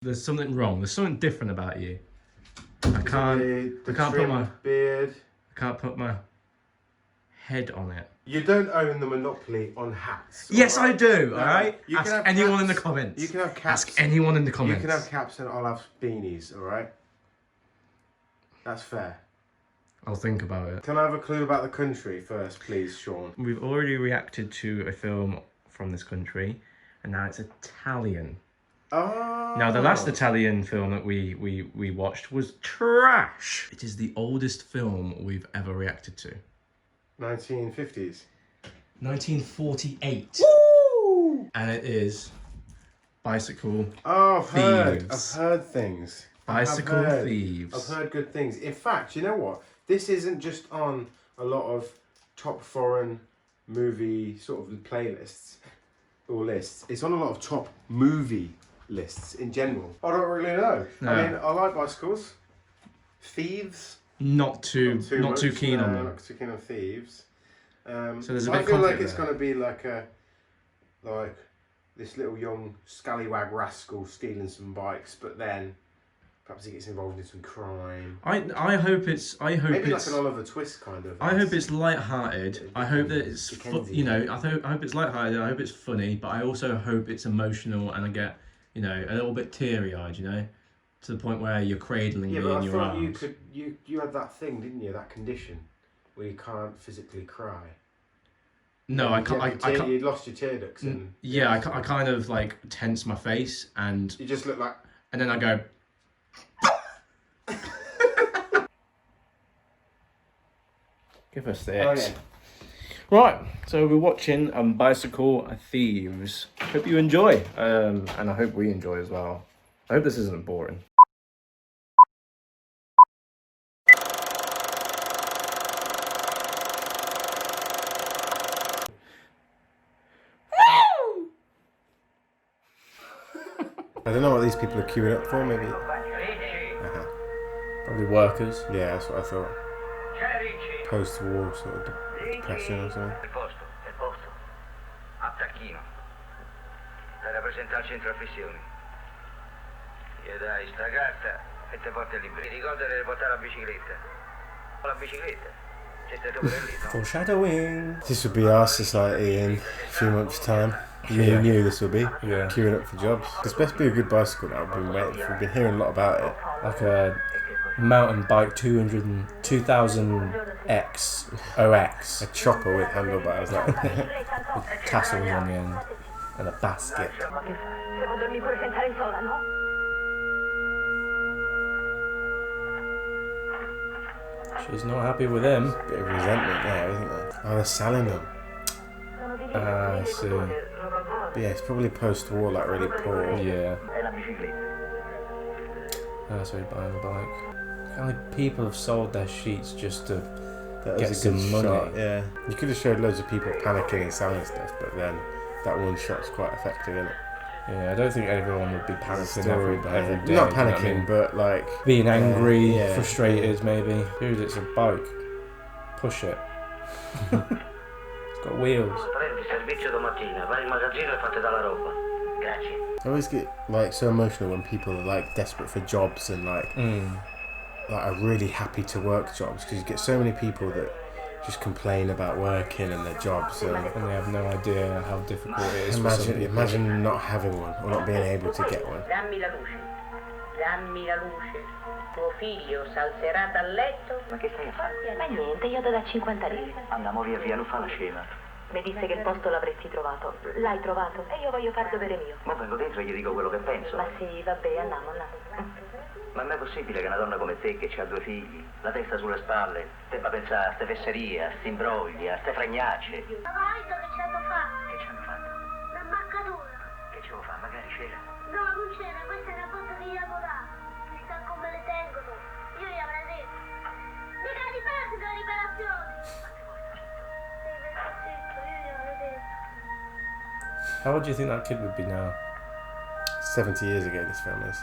There's something wrong. There's something different about you. I can't put my beard. I can't put my head on it. You don't own the monopoly on hats. Yes, right? I do. No, all right. Ask anyone in the comments. You can have caps. Ask anyone in the comments. You can have caps, and I'll have beanies. All right. That's fair. I'll think about it. Can I have a clue about the country first, please, Sean? We've already reacted to a film from this country, and now it's Italian. Oh. Now, the last Italian film that we watched was trash. It is the oldest film we've ever reacted to. 1950s. 1948. Woo! And it is Bicycle Oh, Thieves. I've heard things. Bicycle Thieves. I've heard good things. In fact, you know what? This isn't just on a lot of top foreign movie sort of playlists or lists. It's on a lot of top movie lists in general. I don't really know. No. I mean, I like bicycles. Thieves. Not too keen on them. Not too keen on Thieves. So there's a bit I feel like conflict it's there. going to be like this little young scallywag rascal stealing some bikes, but then perhaps he gets involved in some crime. I hope it's Maybe like an Oliver Twist kind of. I hope it's light-hearted. I hope that it's Dickensian. I hope it's light-hearted. I hope it's funny, but I also hope it's emotional and I get a little bit teary-eyed. To the point where you're cradling me in your arms. Yeah, but you had that thing, didn't you? That condition where you can't physically cry. No, I can't. You lost your tear ducts. And yeah, I kind of like tense my face and you just look like. And then I go. Give us this. Oh, yeah. Right, so we're watching Bicycle Thieves. Hope you enjoy, and I hope we enjoy as well. I hope this isn't boring. I don't know what these people are queuing up for, maybe. Probably workers. Yeah, that's what I thought. Post-war sort of depression or something. Attacchino. Stai da presentare al centro affissioni. Gli dai sta carta e te porti il libro. Ti ricorda di portare la bicicletta. La bicicletta. C'è te tu per lì, no? Foreshadowing. This will be our society in a few months' time. You knew this would be. Yeah. Queuing up for jobs. It's best to be a good bicycle now. We've been hearing a lot about it. Like a mountain bike 2000X OX. A chopper with handlebars, like With tassels on the end. And a basket. She's not happy with him. bit of resentment there, isn't there? Oh, they're selling them. I see. But yeah, it's probably post-war, like really poor. Yeah. That's why you're buying a bike. How many people have sold their sheets just to That get was a good some money? shot, yeah. You could have showed loads of people panicking and selling stuff, but then that one shot's quite effective, isn't it? Yeah, I don't think everyone would be panicking every day. Not you know what I panicking, mean? but like Being angry, yeah. frustrated maybe. Dude, it's a bike. Push it. It's got wheels. Prendi servizio domattina, vai in magazzino e fate dalla roba. Grazie. I always get like so emotional when people are like desperate for jobs and like are really happy to work jobs, because you get so many people that just complain about working and their jobs and they have no idea how difficult it is for some people. imagine not having one or not being able to get one. Dammi la luce, dammi la luce. Tuo figlio s'alzerà dal letto. Ma che stai a fare? Ma niente, io do da 50 lire. Andiamo via, non fa la scema. Mi disse che il posto l'avresti trovato. L'hai trovato e io voglio far dovere mio. Ma vengo dentro e gli dico quello che penso. Ma sì, vabbè, andiamo. Ma non è possibile che una donna come te, che ha 2 figli, la testa sulle spalle, debba pensare a ste fesserie, a sti imbrogli, a ste fregnacce? Ma vai, che ci hanno fatto? Che ci hanno fatto? L'ammaccatura. Che ce lo fa? Magari c'era. No, non c'era, questa è una botta di lavorare. Chissà come le tengono. Io gli avrei detto. Mica di pezzi della riparazione. Sì, io gli avrei detto. How old do you think that kid would be now? 70 years ago this film is.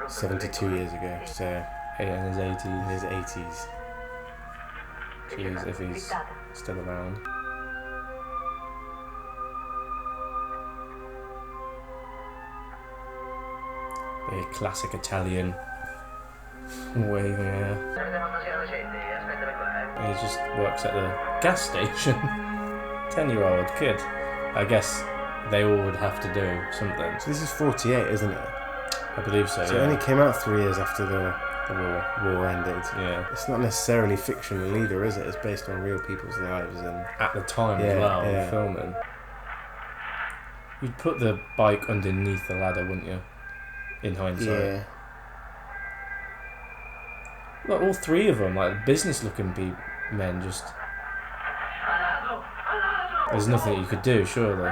72 years ago, so In his 80s. in his 80s. Jeez, if he's still around. A classic Italian way, yeah. He just works at the gas station. 10-year-old kid. I guess they all would have to do something. So this is 48, isn't it? I believe so, So yeah. it only came out 3 years after the war ended. Yeah. It's not necessarily fictional either, is it? It's based on real people's lives and at the time as well, filming. You'd put the bike underneath the ladder, wouldn't you? In hindsight. Yeah. Like all 3 of them, like business-looking men, just. There's nothing you could do, surely.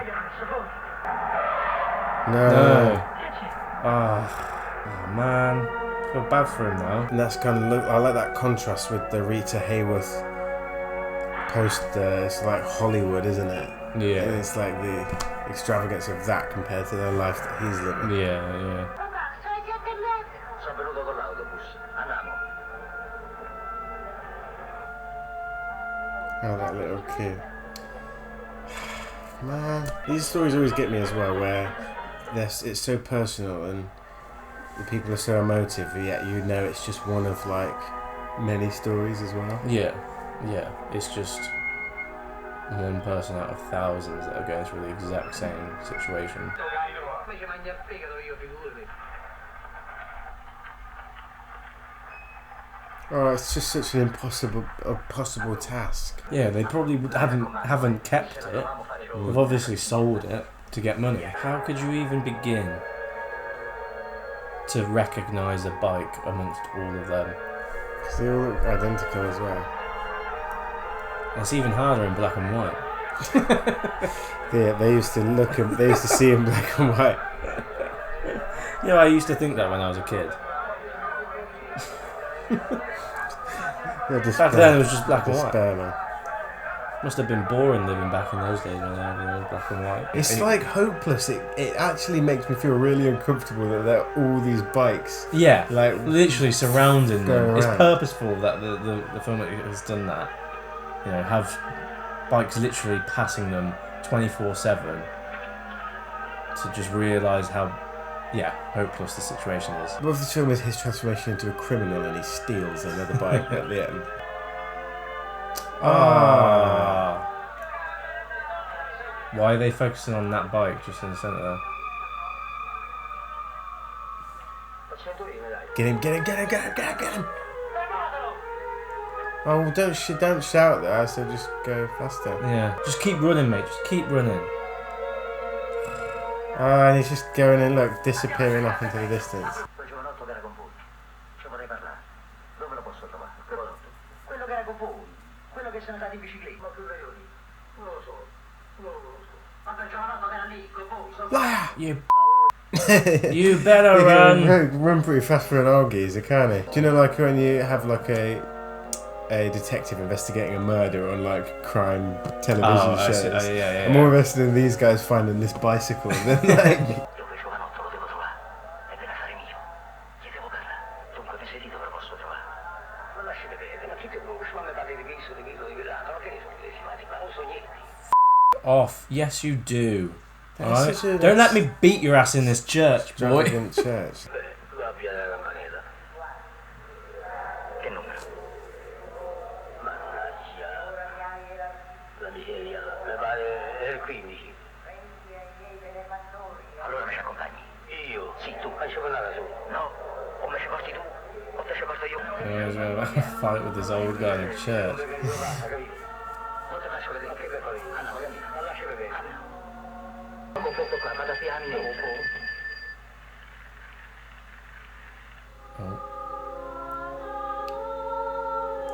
No. Oh man. I feel bad for him now. And that's kind of I like that contrast with the Rita Hayworth poster. It's like Hollywood, isn't it? Yeah. And it's like the extravagance of that compared to the life that he's living. Yeah. Papà, sono le 7:30. Sono venuto con l'autobus. Andiamo. Oh, that little kid. Man, these stories always get me as well, where it's so personal and the people are so emotive, yet you know it's just one of like many stories as well. Yeah. It's just one person out of thousands that are going through the exact same situation. Oh, it's just such an impossible task. Yeah, they probably haven't kept it. They've obviously sold it to get money. How could you even begin to recognise a bike amongst all of them? Because they all look identical as well. And it's even harder in black and white. Yeah, they used to see in black and white. Yeah, I used to think that when I was a kid. Back then it was just black and white. Man. Must have been boring living back in those days when everything was black and white. It's like hopeless. It actually makes me feel really uncomfortable that there are all these bikes. Yeah, like literally surrounding them. around. It's purposeful that the filmmaker has done that. You know, have bikes literally passing them 24/7 to just realise how hopeless the situation is. What if the film is his transformation into a criminal and he steals another bike at the end? Why are they focusing on that bike just in the centre there? Get him! Oh, don't shout there, I said just go faster. Yeah, just keep running, mate, just keep running. Oh, and he's just going and look, disappearing off into the distance. Quel giovanotto che era con voi. Ci vorrei parlare. Dove lo posso trovare? Quello che era con voi. Quello che se ne è andato in bicicletta. Ma che io lì? Non lo so. Ma quel giovanotto che era lì con voi. Liar! You better run. Run pretty fast for an old geezer, can't he? Do you know, like when you have like a detective investigating a murder on like crime television shows? Yeah. I'm more invested in these guys finding this bicycle than like. Dove giovanotto lo devo trovare? È deve essere mio. Gli devo parlare. Dunque mi sentite dove lo posso trovare? Ma lasci vedere, ma chi te conosce? Ma mi parli di viso, di villano, ma che ne so di decimati? Ma non so niente. Off. Yes, you do. Alright? Such a- Don't let me beat your ass in this church, boy. Extravagant church. La via della moneta. Che numero? Mannaggia. La miseria. Mi pare è il 15. Allora mi ci accompagni? Io? Sì, tu. Ma ci puoi andare da solo? No. O me ci porti tu, o te ci porto io. There's a fight with this old guy in church. Non ti faccio vedere che per poi. Andiamo, cammina. Non lasci vedere. Andiamo. Poco qua, ma da piani dopo.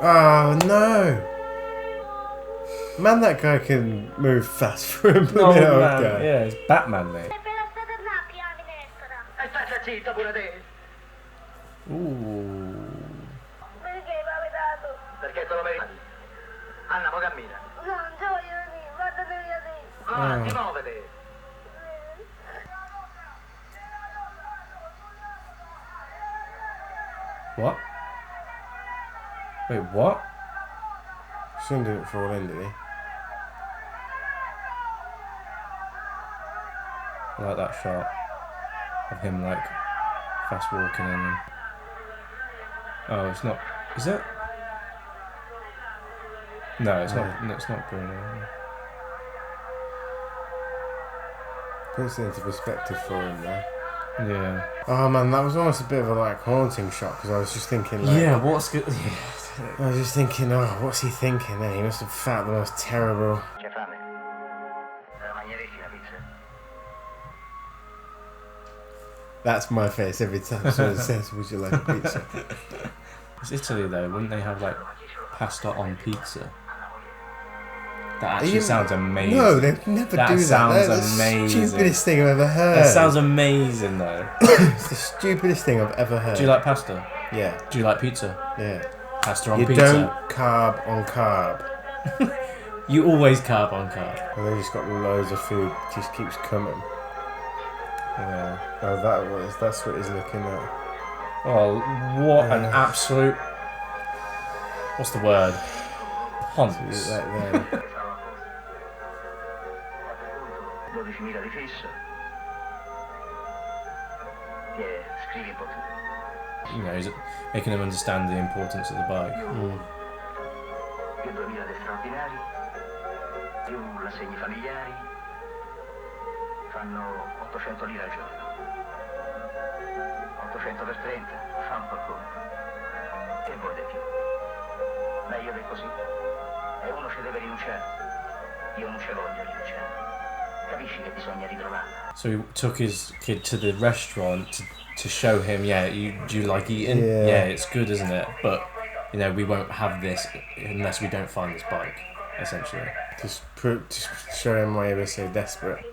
Oh no! Man, that guy can move fast for a No, old man. guy. Yeah, it's Batman, mate. Per la strada là, piani destra. E stai zitta pure te. Ooh. Perché mi avete dato? Perché te lo meriti. Anna, poi cammina. No, non voglio lì, guardate via lì. Avanti, muovete. What? Wait, what? Soon didn't fall in, did he? I like that shot of him like fast walking in. And... Oh, it's not. Is it? No, it's not. No, it's not Bruno. Puts it into perspective for him there. Yeah. Oh man, that was almost a bit of a like haunting shot because I was just thinking like, Yeah. What's good? I was just thinking, oh, what's he thinking then? He must have felt the most terrible. C'è fame? Mangeresti una pizza? That's my face every time someone says, "Would you like a pizza?" It's Italy though. Wouldn't they have like pasta on pizza? That actually sounds amazing. No, they'd never do that. That sounds That's amazing. the stupidest thing I've ever heard. That sounds amazing though. It's the stupidest thing I've ever heard. Do you like pasta? Yeah. Do you like pizza? Yeah. Pasta on You pizza. don't carb on carb. You always carb on carb. And they just got loads of food. Just keeps coming. Yeah. Oh, that's what he's looking at. Oh, what an absolute... What's the word? Ponce. Right there. 12.000 di fisso. Scrivi un po' tu. You know, he's making them understand the importance of the bike. Più 2.000 di straordinari, più l'assegni familiari, fanno 800 lire al giorno. 800 per 30, fa un po' il conto. Che vuoi di più? Meglio di così. E uno ci deve rinunciare. Io non ci voglio rinunciare. Capisci che bisogna ritrovarla. So he took his kid to the restaurant to show him, yeah, do you like eating? Yeah. Yeah, it's good, isn't it? But, you know, we won't have this unless we don't find this bike, essentially. Just show him why he was so desperate.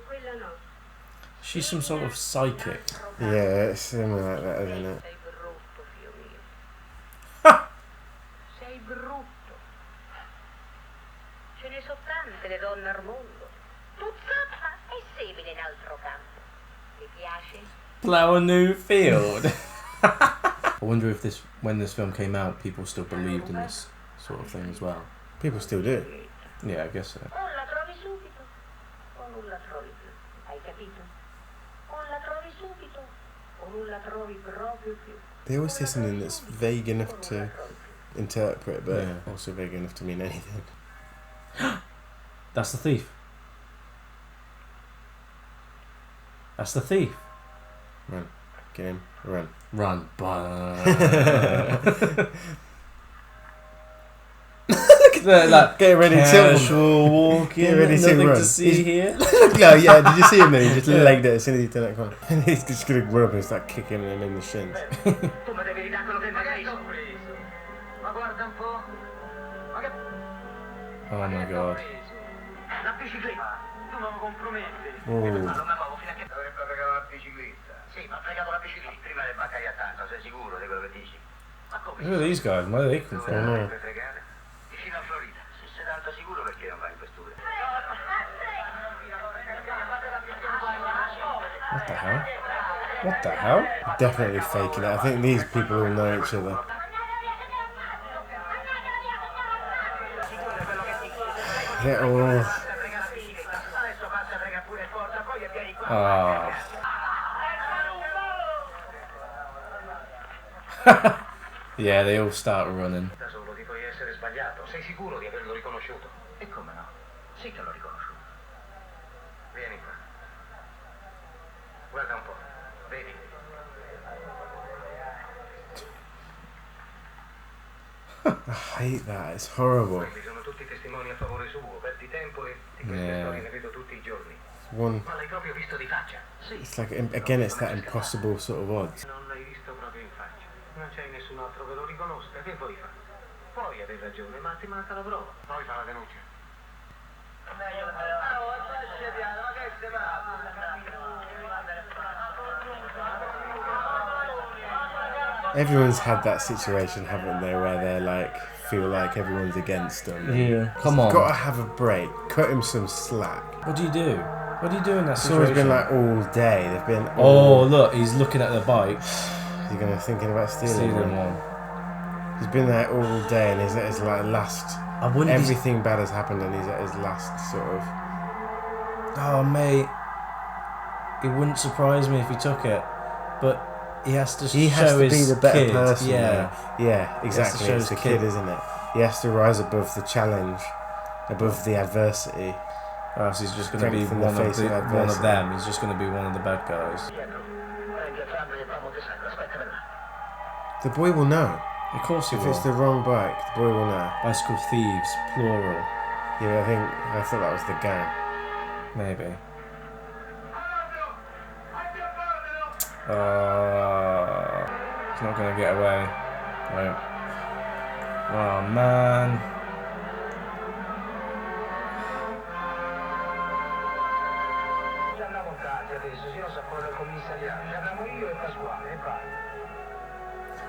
She's some sort of psychic. Yeah, it's something like that, isn't it? Sei brutto, figlio mio. Sei brutto. Ce ne sono tante le donne al mondo. Tu zappa e semina in altro campo. Ti piace? Plough a new field. I wonder if when this film came out, people still believed in this sort of thing as well. People still do. Yeah, I guess so. O la trovi subito o non la trovi più. Hai capito? O la trovi subito o non la trovi proprio più. They always say something that's vague enough to interpret, but Yeah. also vague enough to mean anything. That's the thief. That's the thief. Run. Get him. Run. Run. Like, Get ready to casual walking. Get ready to Nothing run. to see here. Yeah, yeah, did you see him then? He just Yeah. legged it as soon as he turned that corner. And he's just going to run up and start kicking him in the shins. Tu mi devi ridare quello che mi hai preso. Ma guarda un po'. Ma che... Oh my god. La bicicletta. Tu non mi comprometti. Oh. Ma non mi muovo fino a che... Dovrebbe fregato la bicicletta. Sì, ma ha fregato la bicicletta. Prima le baccaia tanto, sei sicuro di quello che dici? Ma come? Who are these guys? Where do they come Dove from? dovrebbe fregare? Vicino a Florida. Se sei tanto sicuro perché non vai in questura? What the hell? What the hell? Definitely faking it. I think these people all know each other. They're all... Ah. Yeah, they all start running. Da solo ti puoi essere sbagliato. Sei sicuro di averlo riconosciuto? E come no? Sì che l'ho riconosciuto. Vieni qua. Guarda un po'. Vedi? I hate that. It's horrible. Quelli sono tutti testimoni a favore suo. Perdi tempo e di queste Yeah. storie ne vedo tutti i giorni. One... Ma l'hai proprio visto di faccia? Sì. It's like, again, it's that impossible sort of odds. Non l'hai visto proprio in faccia. Non c'è nessun altro che lo riconosca. Che vuoi fare? Puoi aver ragione, ma ti manca la prova. Poi fa la denuncia. Everyone's had that situation, haven't they, where they're like, feel like everyone's against them. Yeah. Come on. Gotta have a break. Cut him some slack. What do you do? What do you do in that It's always situation? been like all day. They've been. Oh, look, he's looking at the bike. You're gonna thinking about stealing Stealing one. one. He's been there all day, and he's at his like last. I wouldn't be... Everything bad has happened, and he's at his last sort of. Oh, mate. It wouldn't surprise me if he took it. But he has to He has show to be his the better kid. person. Yeah. though. Yeah, exactly. show It's his the kid, kid. isn't it? He has to rise above the challenge, above the adversity. Or else he's just going to be Strength in the one of face of one of adversity. them. He's just going to be one of the bad guys. The boy will know. Of course he If will. it's the wrong bike, the boy will know. Bicycle thieves, plural. Yeah, I thought that was the gang. Maybe. He's not going to get away. No. Oh, man.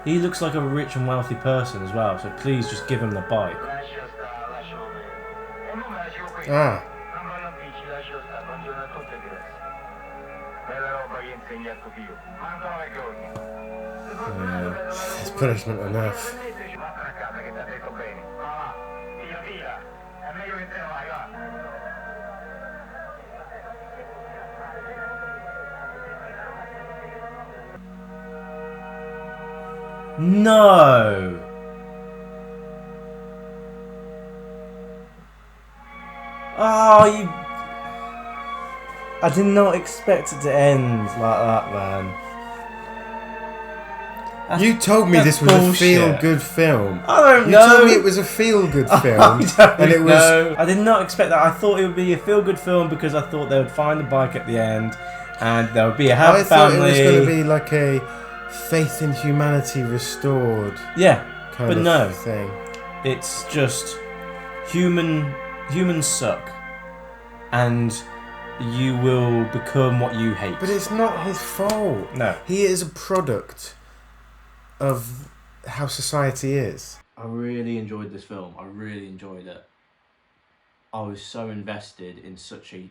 He looks like a rich and wealthy person as well, so please just give him the bike. Ah, it's punishment enough. No! Oh, you... I did not expect it to end like that, man. You told me That's this was bullshit. a feel-good film. I don't You know. told me it was a feel-good film, I don't and it was. know. I did not expect that. I thought it would be a feel-good film because I thought they would find the bike at the end, and there would be a happy I thought family. it was going to be like a faith in humanity restored Yeah, kind but of no. thing. It's just humans suck, and you will become what you hate. But it's not his fault. No. He is a product of how society is. I really enjoyed this film. I really enjoyed it. I was so invested in such a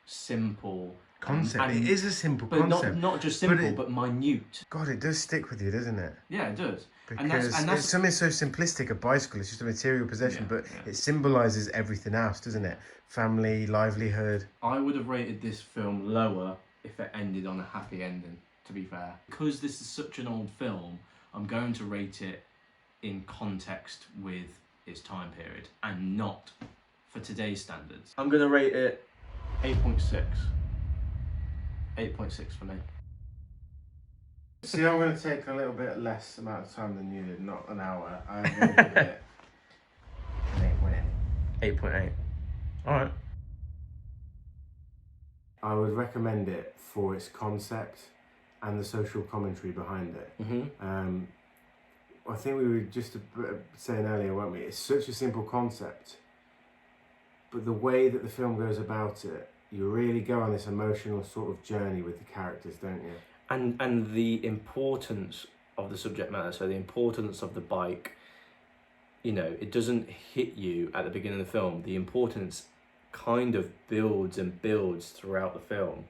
simple Concept. It is a simple but concept. not just But simple, it- but minute. God, it does stick with you, doesn't it? Yeah, it does. Because it's something so simplistic. A bicycle is just a material possession, Yeah, but yeah. it symbolises everything else, doesn't it? Family, livelihood. I would have rated this film lower if it ended on a happy ending, to be fair. Because this is such an old film, I'm going to rate it in context with its time period and not for today's standards. I'm going to rate it 8.6. 8.6 for me. See, I'm going to take a little bit less amount of time than you did, not an hour. I'm going to give it an 8.8. 8.8. Alright. I would recommend it for its concept and the social commentary behind it. Mm-hmm. I think we were just saying earlier, weren't we? It's such a simple concept, but the way that the film goes about it, you really go on this emotional sort of journey with the characters, don't you? And the importance of the subject matter, so the importance of the bike, you know, it doesn't hit you at the beginning of the film. The importance kind of builds and builds throughout the film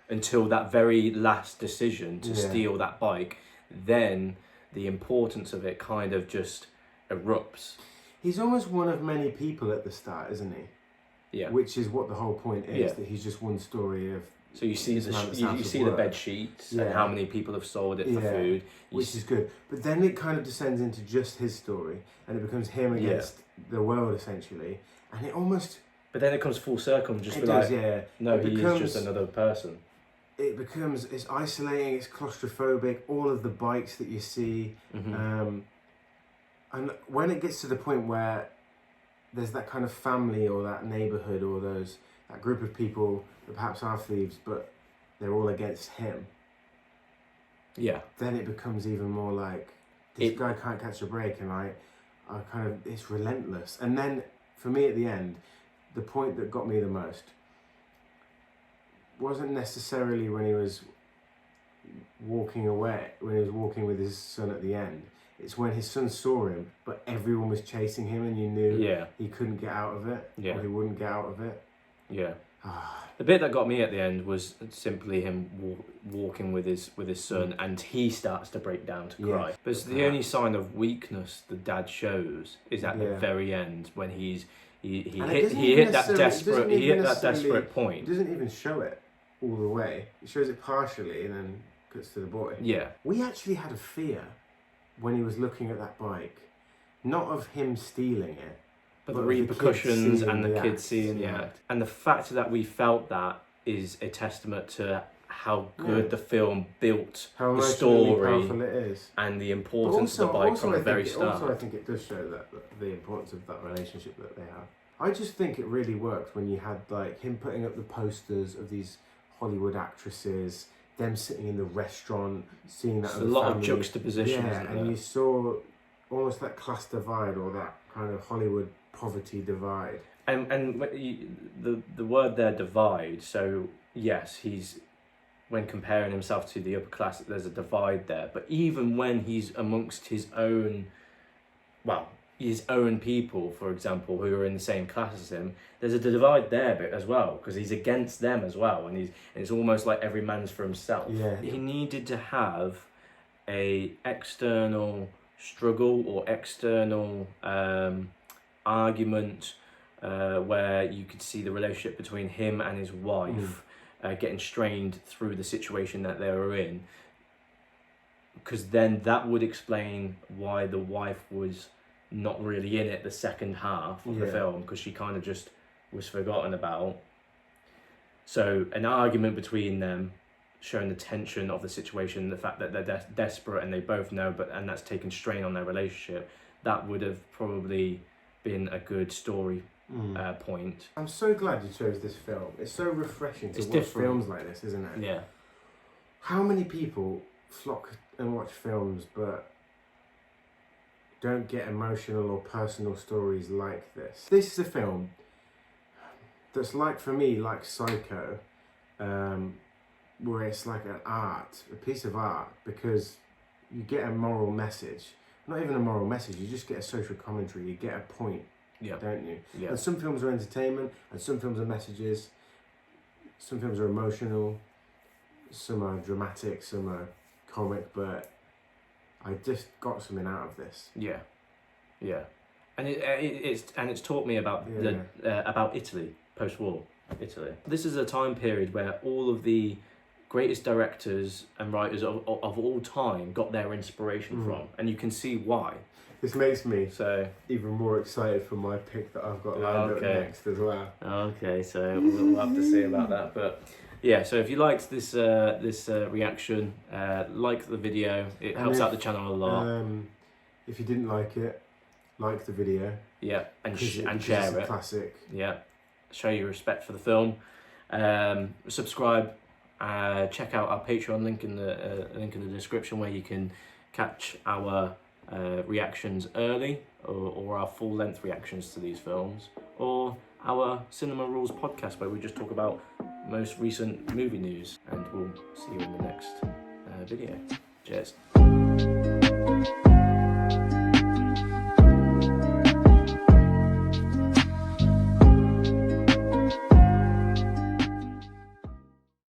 until that very last decision to steal that bike. Then the importance of it kind of just erupts. He's almost one of many people at the start, isn't he? Yeah. Which is what the whole point is, Yeah. that he's just one story of... So you see this man that you sounds see of the work. bed sheets Yeah. and how many people have sold it for food. Which is good. But then it kind of descends into just his story, and it becomes him against the world, essentially. And it almost... But then it comes full circle and just It be does, like, yeah. no, It he becomes- is just another person. It becomes... It's isolating, it's claustrophobic, all of the bikes that you see. Mm-hmm. And when it gets to the point where there's that kind of family or that neighbourhood or that group of people that perhaps are thieves, but they're all against him, Yeah. then it becomes even more like, this guy can't catch a break, and I kind of, it's relentless. And then, for me at the end, the point that got me the most wasn't necessarily when he was walking away, when he was walking with his son at the end. It's when his son saw him, but everyone was chasing him, and you knew he couldn't get out of it, or he wouldn't get out of it. Yeah. The bit that got me at the end was simply him walking with his son, and he starts to break down to cry. But it's the only sign of weakness the dad shows is at the very end when he hit that desperate point. It doesn't even show it all the way. It shows it partially and then gets to the boy. Yeah. We actually had a fear when he was looking at that bike, not of him stealing it, But the of the kids repercussions seeing and the the kids act, seeing the yeah. act. And the fact that we felt that is a testament to how good the film built how the emotionally story powerful it is. and the importance of the bike from the very start. Also, I think it does show that the importance of that relationship that they have. I just think it really worked when you had like him putting up the posters of these Hollywood actresses, them sitting in the restaurant, seeing that. It's other a lot family. of juxtaposition, Yeah, isn't and there? you saw almost that class divide or that kind of Hollywood poverty divide. And the word there, divide. So yes, he's when comparing himself to the upper class, there's a divide there. But even when he's amongst his own people, for example, who are in the same class as him, there's a divide there as well because he's against them as well, and it's almost like every man's for himself. Yeah. He needed to have a external struggle or external argument where you could see the relationship between him and his wife getting strained through the situation that they were in, because then that would explain why the wife was not really in it the second half of the film, because she kind of just was forgotten about. So an argument between them, showing the tension of the situation, the fact that they're desperate and they both know, and that's taken strain on their relationship, that would have probably been a good story point. I'm so glad you chose this film. It's so refreshing to watch different films like this, isn't it? Yeah. How many people flock and watch films but don't get emotional or personal stories like this? This is a film that's like, for me, like Psycho, where it's like a piece of art, because you get a moral message. Not even a moral message, you just get a social commentary, you get a point, don't you? Yeah. And some films are entertainment, and some films are messages, some films are emotional, some are dramatic, some are comic, but I just got something out of this. Yeah. And it's taught me about about Italy, post-war Italy. This is a time period where all of the greatest directors and writers of all time got their inspiration from, and you can see why. This makes me even more excited for my pick that I've got lined up next as well. Okay, so we'll have to see about that. But yeah, so if you liked this reaction, like the video. It helps out the channel a lot. If you didn't like it, like the video. Yeah, and share it's it. a classic. Yeah, show your respect for the film. Subscribe. Check out our Patreon link in the description, where you can catch our reactions early, or our full-length reactions to these films, or our Cinema Rules podcast, where we just talk about most recent movie news. And we'll see you in the next video. Cheers.